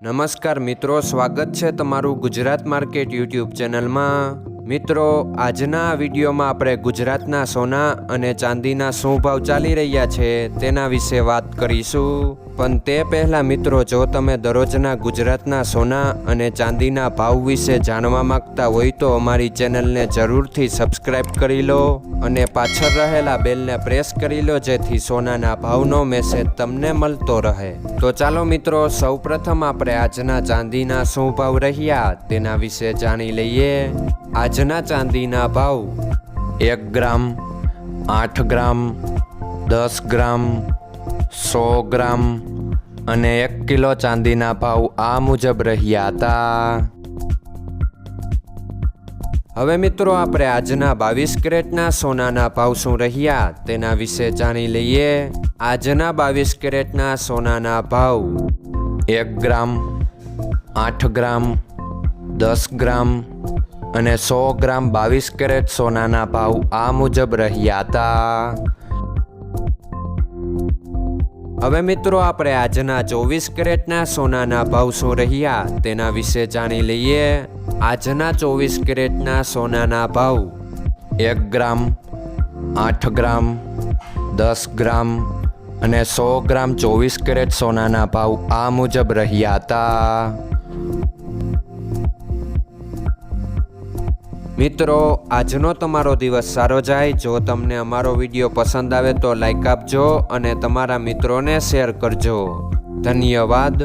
નમસ્કાર મિત્રો, સ્વાગત છે તમારું ગુજરાત માર્કેટ યુટ્યુબ ચેનલમાં। મિત્રો, આજના વિડીયોમાં આપણે ગુજરાતના સોના અને ચાંદીના શું ભાવ ચાલી રહ્યા છે તેના વિશે વાત કરીશું। પણ તે પહેલાં મિત્રો, જો તમે દરરોજના ગુજરાતના સોના અને ચાંદીના ભાવ વિશે જાણવા માંગતા હોય તો અમારી ચેનલને જરૂરથી સબસ્ક્રાઈબ કરી લો અને પાછળ રહેલા બેલને પ્રેસ કરી લો, જેથી સોનાના ભાવનો મેસેજ તમને મળતો રહે। તો ચાલો મિત્રો, સૌપ્રથમ આપણે આજના ચાંદીના શું ભાવ રહ્યા તેના વિશે જાણી લઈએ। આજના ચાંદીના ભાવ 1 ગ્રામ, 8 ગ્રામ, 10 ગ્રામ, 100 ગ્રામ અને 1 કિલો ચાંદીના ભાવ આ મુજબ રહ્યા હતા। હવે મિત્રો, આપણે આજના 22 કેરેટના સોનાના ભાવ શું રહ્યા તેના વિશે જાણી લઈએ। આજના 22 કેરેટના સોનાના ભાવ 1 ગ્રામ, 8 ગ્રામ, 10 ગ્રામ અને 100 ગ્રામ 22 કેરેટ સોનાના ભાવ આ મુજબ રહ્યા હતા। હવે મિત્રો, આપણે આજના 24 કેરેટના સોનાના ભાવ શું રહ્યા તેના વિશે જાણી લઈએ। આજના 24 કેરેટના સોનાના ભાવ 1 ગ્રામ, 8 ગ્રામ, 10 ગ્રામ અને 100 ગ્રામ 24 કેરેટ સોનાના ભાવ આ મુજબ રહ્યા હતા। મિત્રો, આજનો તમારો દિવસ સારો જાય। જો તમને અમારો વિડીયો પસંદ આવે તો લાઈક આપજો અને તમારા મિત્રોને શેર કરજો। ધન્યવાદ।